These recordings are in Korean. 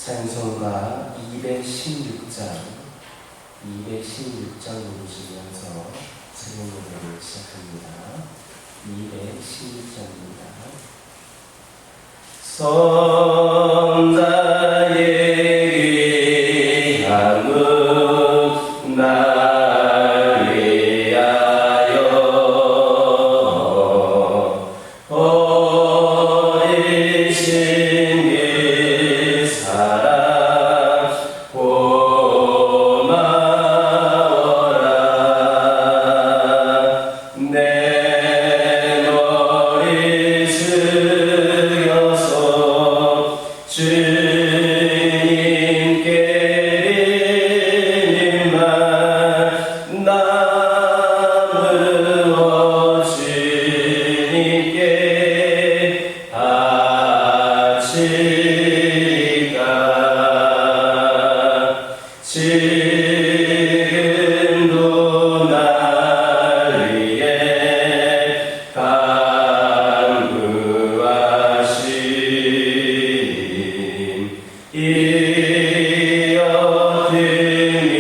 찬송가 216장 부르시면서 새로운 노래를 시작합니다. 216장입니다. 선자의 귀함은 날 위하여 어리신 그 사랑 고마워라. 내 머리 숙여서 주님께 드리는 말 나무어 주님께 바치리까. 지금도 날 위해 간구하신 이 어떤 이름이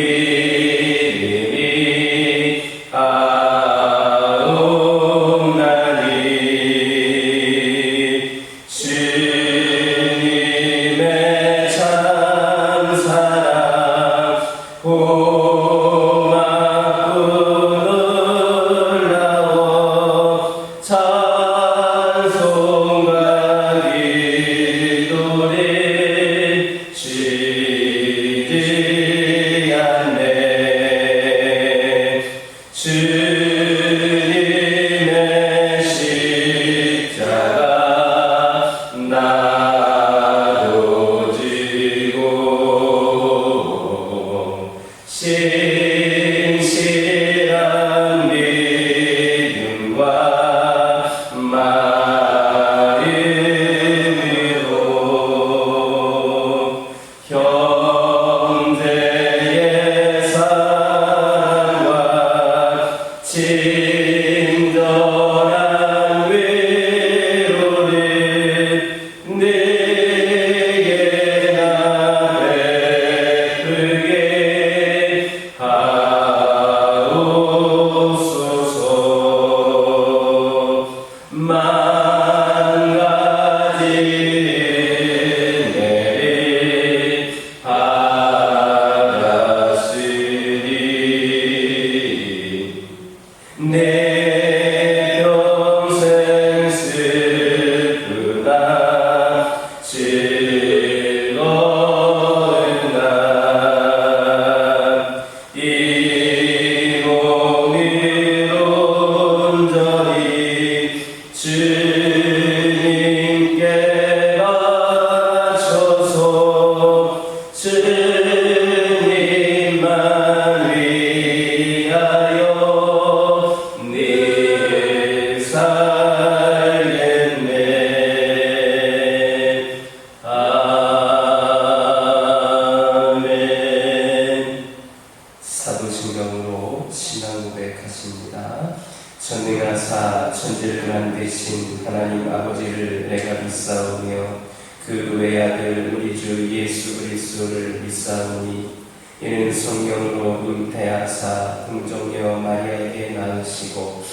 아옵나니. 주님의 참사랑 고맙고 놀라워 찬송과 기도를 쉬지 않네. 주님의 십자가 나도 지고 신실한 믿음과 마음으로 형제의 사랑과 친절한 위로를 내게 나 베풀게 하옵소서. 만 가지 은혜를 받았으니 내 평생 슬프나 즐거운 날 이 몸을 온전히 주님께 바쳐서 주님만 위하여 늘 살겠네. 아멘. 사도신경으로 신앙 고백하십니다. 전능하사 천지를 만드신 하나님 아버지를 내가 믿사오며 그 외아들 우리 주 예수 그리스도를 믿사오니 이는 성령으로 잉태하사 동정녀 마리아에게 낳으시고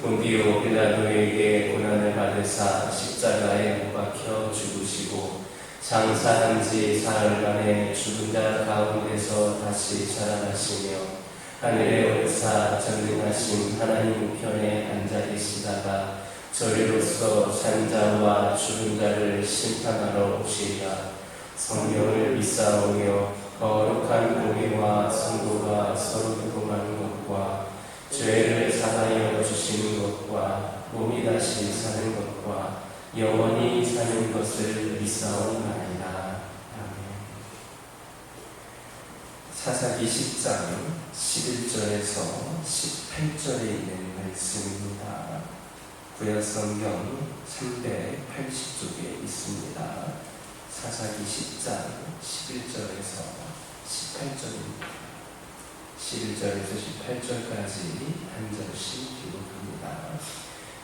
본디오 빌라도에게 고난을 받으사 십자가에 못 박혀 죽으시고 장사한 지 사흘간에 죽은 자 가운데서 다시 살아나시며 하늘에 오르사 전능하신 하나님 우편에 앉아 계시다가 저리로서 산자와 죽은 자를 심판하러 오시리라. 성령을 믿사오며 거룩한 공회와 성도가 서로 교통하는 것과 죄를 사하여 주시는 것과 몸이 다시 사는 것과 영원히 사는 것을 믿사오나이다. 아멘. 사사기 10장 11절에서 18절에 있는 말씀입니다. 구약성경 380쪽에 있습니다. 사사기 10장 11절에서 18절입니다. 11절에서 18절까지 한 절씩 기록합니다.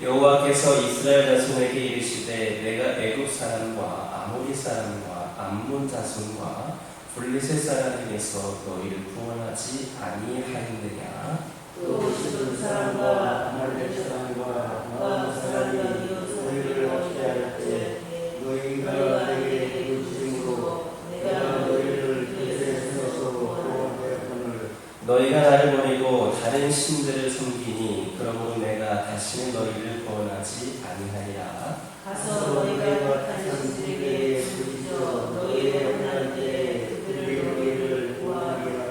여호와께서 이스라엘 자손에게 이르시되 내가 애굽 사람과 아모리 사람과 암몬 자손과 블레셋 사람에게서 너희를 구원하지 아니하였느냐? 또 시돈 사람과 아말렉 사람과 모압 사람이 너희를 어찌할 때 너희가 내게 부르짖음으로 내가 너희를 블레셋에서 구원하였거늘 너희가 나를 버리고 다른 신들을 섬기니 그러므로 내가 다시는 너희를 구원하지 아니하리라. 가서 너희가 당신들에게 부르짖어 너희의 원할 때 그들을 너희를 구하리라.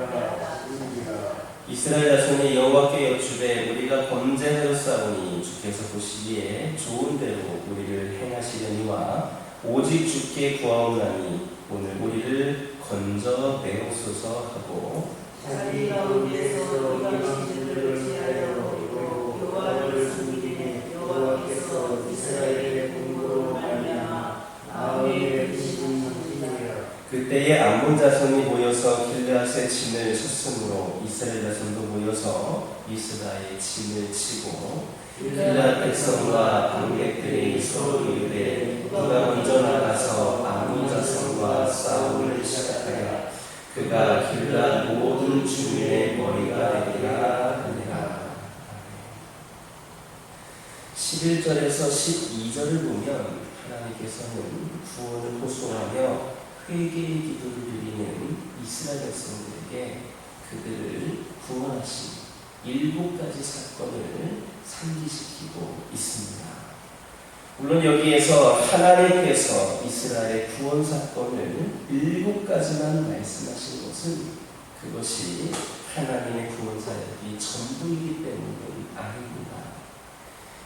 이스라엘 자손이 여호와께 여쭈되 우리가 범죄하였사오니 주께서 보시기에 좋은 대로 우리를 행하시려니와 오직 주께 구하옵나니 오늘 우리를 건져 내옵소서 하고 자기 가운데서 이방 신들을 지하여 여호와를 섬기되 여호와께서 이스라엘의 공로로 말미암아 마음에 드시는 분이니라. 그때에 암몬 자손이 모여서 길르앗의 진을 쳤으므로 이스라엘 자손도 모여서 이스라엘의 진을 치고 길르앗 백성과 방백들이 서로 이르되 누가 먼저 나가서 암몬 자손과 싸움을 시작하여 그가 길르앗 모든 주민의 머리가 되리라 하니라. 11절에서 12절을 보면 하나님께서는 구원을 호소하며 회개의 기도를 드리는 이스라엘 백성들에게 그들을 구원하신 7가지 사건을 상기시키고 있습니다. 물론 여기에서 하나님께서 이스라엘의 구원 사건을 7가지만 말씀하신 것은 그것이 하나님의 구원 사역이 전부이기 때문은 아닙니다.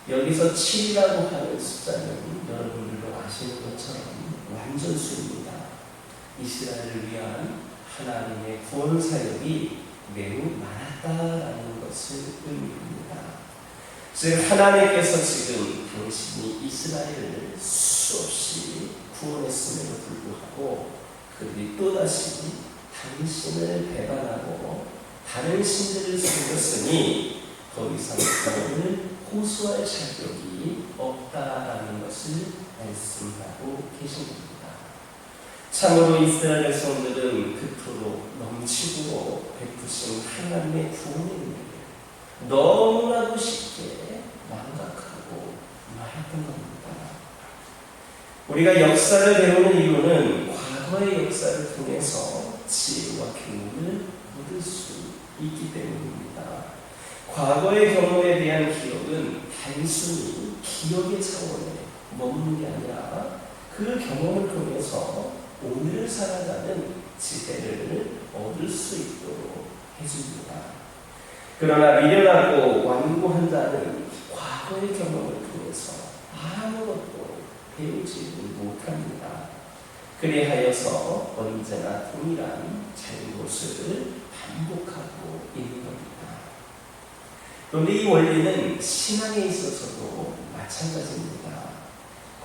여기서 7이라고 하는 숫자는 여러분들도 아시는 것처럼 완전수입니다. 이스라엘을 위한 하나님의 구원 사역이 매우 많았다라는 것을 의미합니다. 즉 하나님께서 지금 당신이 이스라엘을 수없이 구원했음에도 불구하고 그들이 또다시 당신을 배반하고 다른 신들을 섬겼으니 더 이상 구원을 호소할 자격이 없다라는 것을 말씀하고 계신 겁니다. 참으로 이스라엘 백성들은 그토록 넘치고 베푸신 하나님의 구원의 은혜를 너무나도 쉽게 망각하고 말았던 겁니다. 우리가 역사를 배우는 이유는 과거의 역사를 통해서 지혜와 교훈을 얻을 수 있기 때문입니다. 과거의 경험에 대한 기억은 단순히 기억의 차원에 머무는 게 아니라 그 경험을 통해서 오늘을 살아가는 지혜를 얻을 수 있도록 해줍니다. 그러나 미련하고 완고한 자는 과거의 경험을 통해서 아무것도 배우지 못합니다. 그리하여서 언제나 동일한 잘못을 반복하고 있는 겁니다. 그런데 이 원리는 신앙에 있어서도 마찬가지입니다.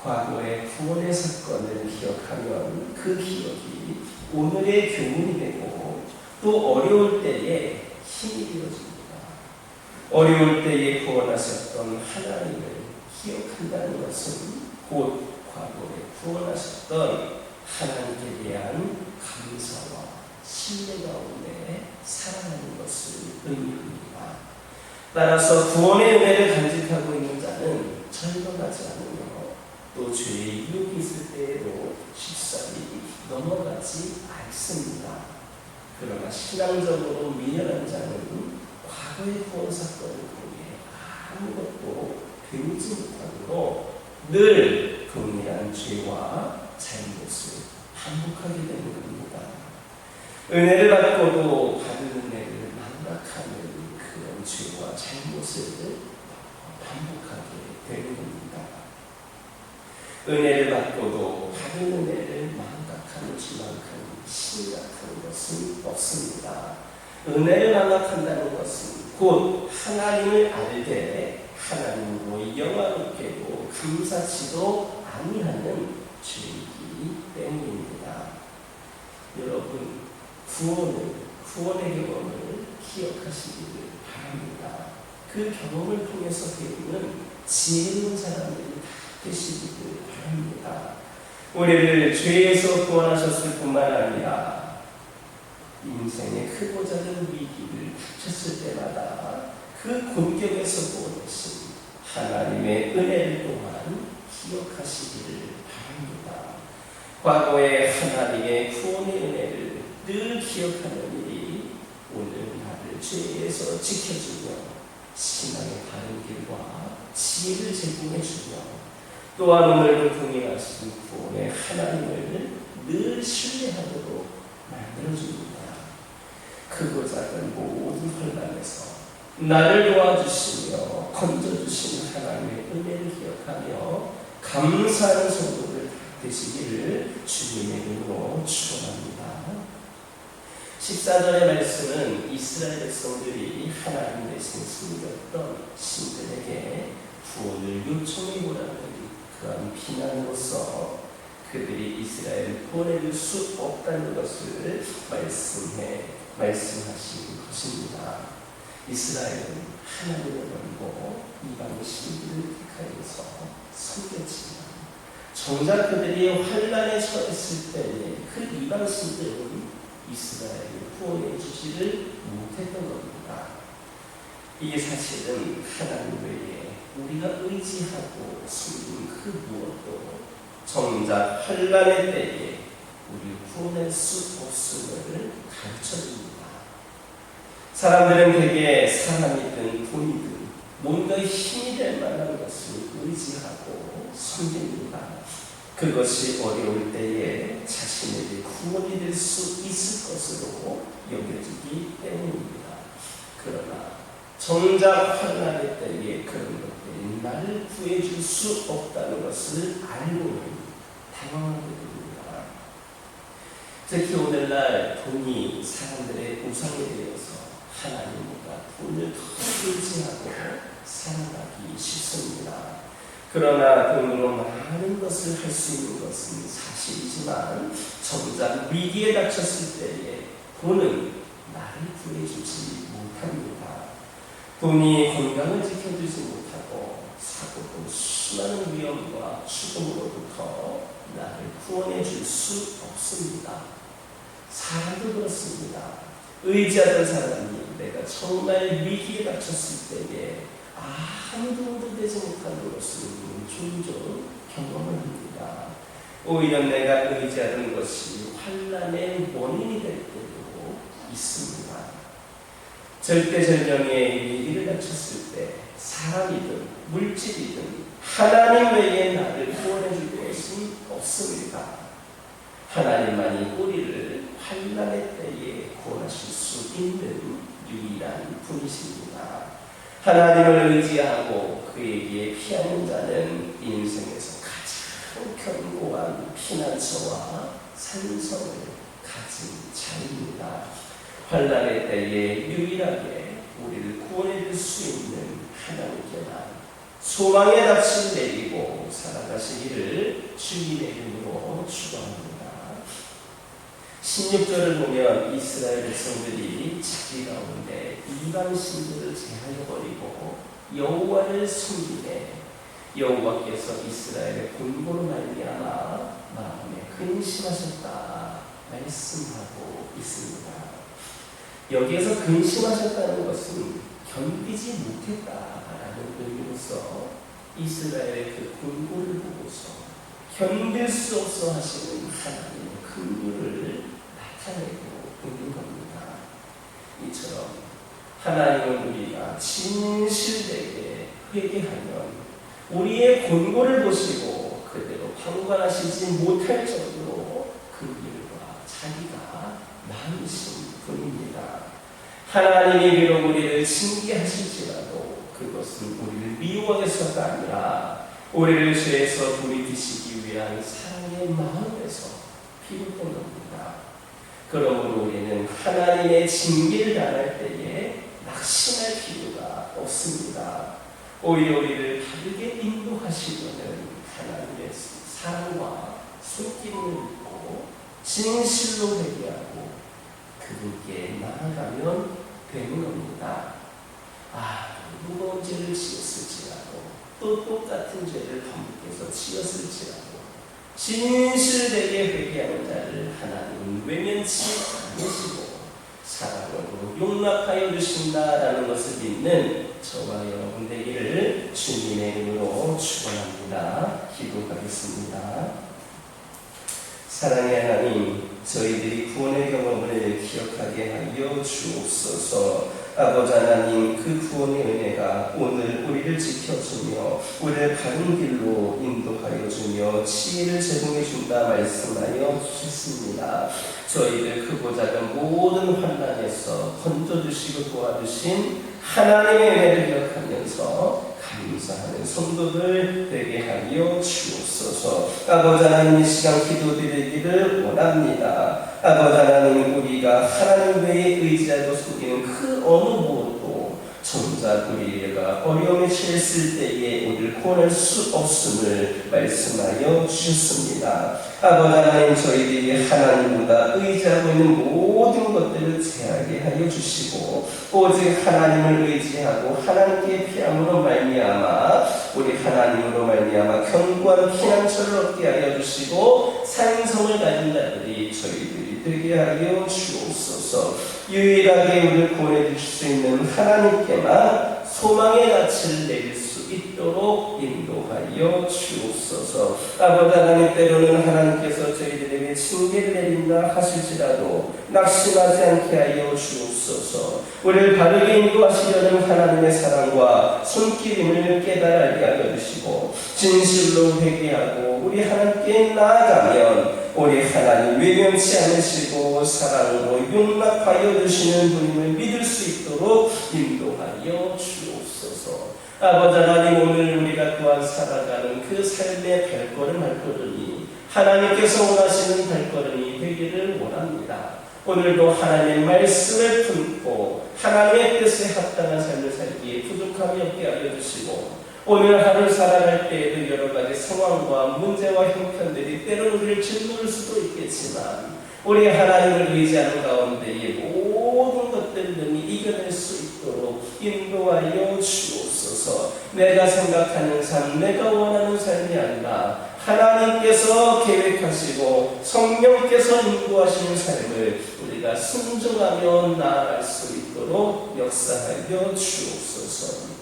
과거의 구원의 사건을 기억하면 그 기억이 오늘의 교훈이 되고 또 어려울 때에 힘이 되어집니다. 어려울 때에 구원하셨던 하나님을 기억한다는 것은 곧 과거에 구원하셨던 하나님께 대한 감사와 신뢰 가운데 살아가는 것을 의미합니다. 따라서 구원의 은혜를 간직하고 있는 자는 절망하지 않으며 또 죄의 유혹이 있을 때에도 쉽사리 넘어가지 않습니다. 그러나 신앙적으로 미련한 자는 과거의 구원 사건을 통해 아무것도 배우지 못하므로 늘 동일한 죄와 잘못을 반복하게 되는 겁니다. 은혜를 받고도 받은 은혜를 망각하는 그런 죄와 잘못을 반복하게 되는 겁니다. 은혜를 받고도 받은 은혜를 망각하는 죄만큼 심각한 것은 없습니다. 은혜를 망각한다는 것은 곧 하나님을 알되 하나님으로 영화롭게도 감사치도 아니하는 죄이기 때문입니다. 여러분, 구원의 경험을 기억하시기를 바랍니다. 그 경험을 통해서 배우는 지혜로운 사람들이 되시기를 바랍니다. 우리를 죄에서 구원하셨을 뿐만 아니라 인생의 크고 작은 위기를 닥쳤을 때마다 그 공격에서 구원하신 하나님의 은혜를 또한 기억하시기를 바랍니다. 과거의 하나님의 구원의 은혜를 늘 기억하는 일이 오늘 나를 죄에서 지켜주며 신앙의 바른 길과 지혜를 제공해주며 또한 오늘도 동행하신 구원의 하나님을 늘 신뢰하도록 만들어줍니다. 크고 작은 모든 혼란에서 나를 도와주시며 건져주신 하나님의 은혜를 기억하며 감사하는 성도들 되시기를 주님의 이름으로 축원합니다. 14절의 말씀은 이스라엘 백성들이 하나님 대신 숨겼던 신들에게 구원을 요청해보라는 그런 비난으로서 그들이 이스라엘을 구원해줄 수 없다는 것을 말씀하신 것입니다. 이스라엘은 하나님을 버리고 이방의 신들을 택하여서 섬겼지만 정작 그들이 환난에 처했을 때에 그 이방 신들은 이스라엘을 구원해 주지를 못했던 겁니다. 이게 사실은 하나님 외에 우리가 의지하고 숨긴 그 무엇도 정작 환난의 때에 우리를 구원할 수 없음을 가르쳐줍니다. 사람들은 대개 사람이든 돈이든 뭔가 힘이 될 만한 것을 의지하고 섬깁니다. 그것이 어려울 때에 자신에게 구원이 될 수 있을 것으로 여겨지기 때문입니다. 그러나 정작 환난의 때에 그런 것들이 나를 구해줄 수 없다는 것을 알고는 당황하게 됩니다. 특히 오늘날 돈이 사람들의 우상이 되어서 하나님보다 돈을 더 의지하고 살아가기 쉽습니다. 그러나 돈으로 많은 것을 할 수 있는 것은 사실이지만 정작 위기에 닥쳤을 때에 돈은 나를 구해주지 못합니다. 돈이 건강을 지켜주지 못하고 사고도 수많은 위험과 죽음으로부터 나를 구원해 줄 수 없습니다. 사람도 그렇습니다. 의지하던 사람이 내가 정말 위기에 닥쳤을 때에 아무 도움도 되지 못하는 것을 종종 경험을 합니다. 오히려 내가 의지하던 것이 환난의 원인이 될 때도 있습니다. 절대절명의 위기를 닥쳤을 때 사람이든 물질이든 하나님 외에 나를 구원해 줄 것은 없습니다. 하나님만이 우리를 환난의 때에 구원하실 수 있는 유일한 분이십니다. 하나님을 의지하고 그에게 피하는 자는 인생에서 가장 견고한 피난처와 산성을 가진 자입니다. 환난의 때에 유일하게 우리를 구원해 줄 수 있는 하나님께만 소망의 낯을 내리고 살아가시기를 주님의 이름으로 축원합니다. 16절을 보면 이스라엘 백성들이 자기 가운데 이방 신들을 제하여버리고 여호와를 숨기되 여호와께서 이스라엘의 본고로 말미암아 마음에 근심하셨다 말씀하고 있습니다. 여기에서 근심하셨다는 것은 견디지 못했다라는 의미로서 이스라엘의 그 본고를 보고서 견딜 수 없어 하시는 하나님의 긍휼을 나타내고 있는 겁니다. 이처럼 하나님은 우리가 진실되게 회개하면 우리의 본고를 보시고 그대로 방관하시지 못할 정도로 긍휼과 자비가 많으신 분입니다. 하나님이 비록 우리를 징계하실지라도 그것은 우리를 미워해서가 아니라 우리를 죄에서 돌이키시기 위한 사랑의 마음에서 비롯된 겁니다. 그러므로 우리는 하나님의 징계를 당할 때에 낙심할 필요가 없습니다. 오히려 우리를 바르게 인도하시려는 하나님의 사랑과 손길을 믿고 진실로 회개하고 그분께 나아가면 되는 겁니다. 무거운 죄를 지었을지라도 또 똑같은 죄를 반복해서 지었을지라도 진실되게 회개하는 자를 하나님은 외면치 않으시고 사랑으로 용납하여 주신다라는 것을 믿는 저와 여러분 되기를 주님의 이름으로 축원합니다. 기도하겠습니다. 사랑의 하나님, 저희들이 구원의 경험을 기억하게 하여 주옵소서. 아버지 하나님, 그 구원의 은혜가 오늘 우리를 지켜주며 우리를 바른 길로 인도하여 주며 지혜를 제공해 준다 말씀하여 주셨습니다. 저희들 크고 작은 모든 환난에서 건져주시고 도와주신 하나님의 은혜를 기억하면서 감사하는 성도들 되게 하여 주옵소서. 아버지 하나님, 이 시간 기도드리기를 원합니다. 아버지 하나님, 우리가 하나님 외에 의지하고 섬기는 그 어느 무엇도 정작 우리가 어려움에 처했을 때에 우리를 구원할 수 없음을 말씀하여 주셨습니다. 아버지 하나님, 저희들이 하나님보다 의지하고 있는 모든 것들을 제하게 하여 주시고 오직 하나님을 의지하고 하나님께 피함으로 말미암아 우리 하나님으로 말미암아 견고한 피난처를 얻게 하여 주시고 산성을 가진 자들이 저희들이 되게 하여 주옵소서. 유일하게 우리를 구원해 주실 수 있는 하나님께만 소망의 낯을 내릴 수 있도록 인도하여 주옵소서. 아버지 하나님, 때로는 하나님께서 저희들에게 징계를 내린다 하실지라도 낙심하지 않게 하여 주옵소서. 우리를 바르게 인도하시려는 하나님의 사랑과 손길임을 깨달아 알게 하여 주시고 진실로 회개하고 우리 하나님께 나아가면 우리 하나님 외면치 않으시고 사랑으로 용납하여 주시는 분임을 믿을 수 있도록 인도하여 주옵소서. 아버지 하나님, 오늘 우리가 또한 살아가는 그 삶의 발걸음이 하나님께서 원하시는 발걸음이 되기를 원합니다. 오늘도 하나님의 말씀을 품고 하나님의 뜻에 합당한 삶을 살기에 부족함이 없게 하여 주시고 오늘 하루 살아갈 때에도 여러 가지 상황과 문제와 형편들이 때로는 우리를 짓누를 수도 있겠지만 우리 하나님을 의지하는 가운데에 모든 것들을 능히 이겨낼 수 있도록 인도하여 주옵소서. 내가 생각하는 삶, 내가 원하는 삶이 아니라 하나님께서 계획하시고 성령께서 인도하시는 삶을 우리가 순종하며 나아갈 수 있도록 역사하여 주옵소서.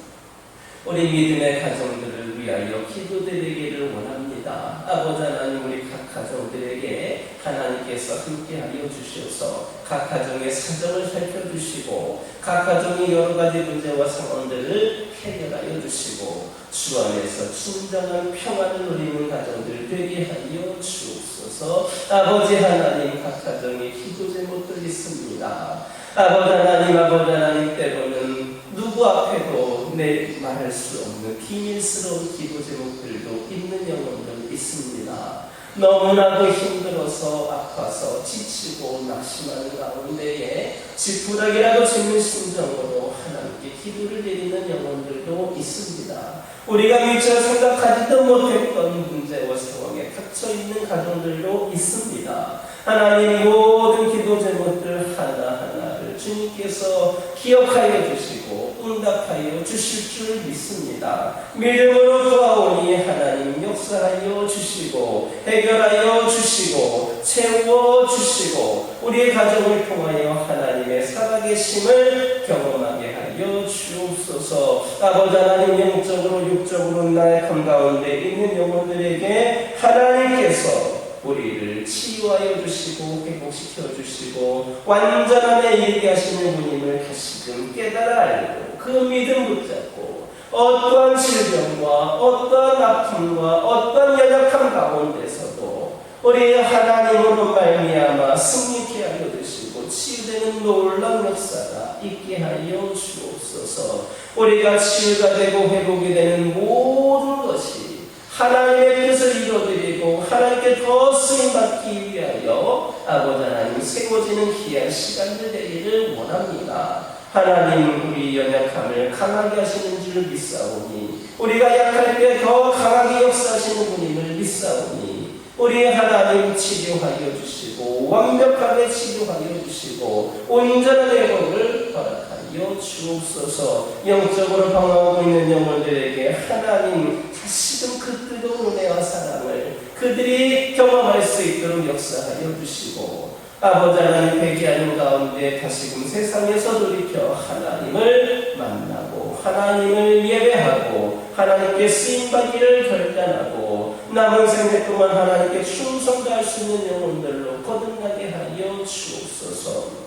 우리 믿음의 가정들을 위하여 기도드리기를 원합니다. 아버지 하나님, 우리 각 가정들에게 하나님께서 함께하여 주셔서 각 가정의 사정을 살펴주시고 각 가정의 여러 가지 문제와 상황들을 해결하여 주시고 주 안에서 진정한 평안을 누리는 가정들 되게 하여 주옵소서. 아버지 하나님, 각 가정에 기도 제목들 있습니다. 아버지 하나님, 때로는 누구 앞에도 내 말할 수 없는 비밀스러운 기도 제목들도 있는 영혼들 있습니다. 너무나도 힘들어서 아파서 지치고 낙심하는 가운데에 지푸라기라도 짚는 심정으로 하나님께 기도를 드리는 영혼들도 있습니다. 우리가 미처 생각하지도 못했던 문제와 상황에 닥쳐있는 가정들도 있습니다. 하나님, 모든 기도 제목들 하나하나를 주님께서 기억하여 주시고 응답하여 주실 줄 믿습니다. 믿음으로 도와오니 하나님 역사하여 주시고 해결하여 주시고 채워주시고 우리의 가정을 통하여 하나님의 살아계심을 경험하게 하여 주옵소서. 아버지 하나님, 영적으로 육적으로 나약함 가운데 있는 영혼들에게 하나님께서 우리를 치유하여 주시고 회복시켜 주시고 완전함에 이르게 하시는 분임을 다시금 깨달아 알고 그 믿음 붙잡고 어떠한 질병과 어떠한 아픔과 어떠한 연약함 가운데서도 우리 하나님으로 말미암아 승리케 하여 주시고 치유되는 놀라운 역사가 있게 하여 주옵소서. 우리가 치유가 되고 회복이 되는 모든 것이 하나님의 뜻을 이루어드리고 하나님께 더 쓰임받기 위하여 아버지 하나님 세워지는 귀한 시간들 되기를 원합니다. 하나님, 우리 연약함을 강하게 하시는 줄 믿사오니 우리가 약할 때 더 강하게 역사하시는 분임을 믿사오니 우리 하나님 치료하여 주시고 완벽하게 치료하여 주시고 온전한 회복을 허락하여 주옵소서. 영적으로 방황하고 있는 영혼들에게 하나님 다시금 그 뜨거운 은혜와 사랑을 그들이 경험할 수 있도록 역사하여 주시고 아버지 하나님 회개하는 가운데 다시금 세상에서 돌이켜 하나님을 만나고 하나님을 예배하고 하나님께 쓰임받기를 결단하고 남은 생애 동안 하나님께 충성할 수 있는 영혼들로 거듭나게 하여 주옵소서.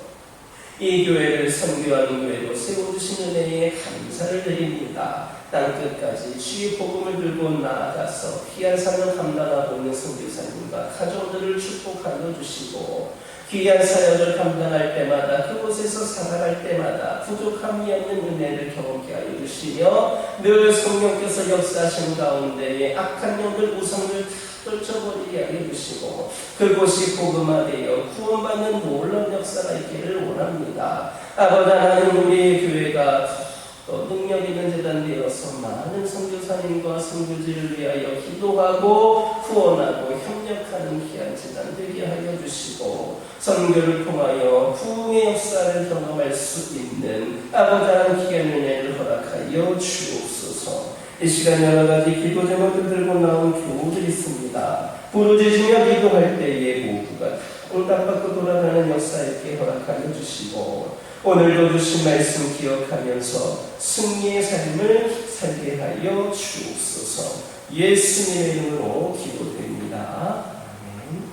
이 교회를 선교하는 교회로 세워주신 은혜에 감사를 드립니다. 땅끝까지 주의 복음을 들고 나아가서 귀한 사명 감당하고 있는 선교사님과 가족들을 축복하여 주시고 귀한 사역을 감당할 때마다 그곳에서 살아갈 때마다 부족함이 없는 은혜를 경험케 하여 주시며 늘 성령께서 역사하신 가운데에 악한 영들 우상을 떨쳐버리게 하여 주시고 그곳이 복음화되어 구원받는 놀라운 역사가 있기를 원합니다. 아버지 하나님 우리의 교회가 또 능력 있는 재단 되어서 많은 선교사님과 선교지를 위하여 기도하고 구원하고 협력하는 귀한 재단 되게 하여 주시고 선교를 통하여 부흥의 역사를 경험할 수 있는 아버지 하나님 귀한 은혜를 허락하여 주옵소서. 이 시간 여러 가지 기도 제목을 들고 나온 교우들이 있습니다. 부르짖으며 기도할 때에 모두가 응답받고 돌아가는 역사 있게 허락하여 주시고 오늘도 주신 말씀 기억하면서 승리의 삶을 살게 하여 주옵소서. 예수님의 이름으로 기도드립니다. 아멘.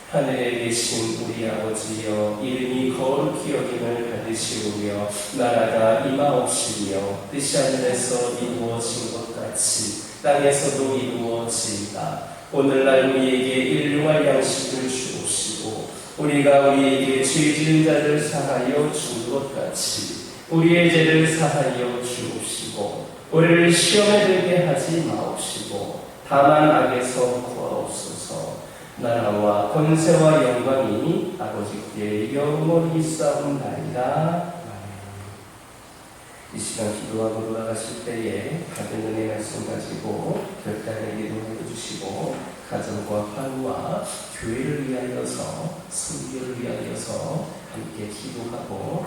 하늘에 계신 우리 아버지여 이름이 거룩히 여김을 받으시오며 나라가 임하옵시며 뜻이 하늘에서 이루어진 것 같이 땅에서도 이루어지이다. 오늘날 우리에게 일용할 양식을 주옵시고 우리가 우리에게 죄 지은 자를 사하여 준 것 같이 우리의 죄를 사하여 주옵시고 우리를 시험에 들게 하지 마옵시고 다만 악에서 구하옵소서. 나라와 권세와 영광이 아버지께 영원히 있사옵나이다. 이 시간 기도하고 돌아가실 때에 받은 은혜 말씀 가지고 결단의 기도해 주시고 가정과 화우와 교회를 위하여서 선교를 위하여서 함께 기도하고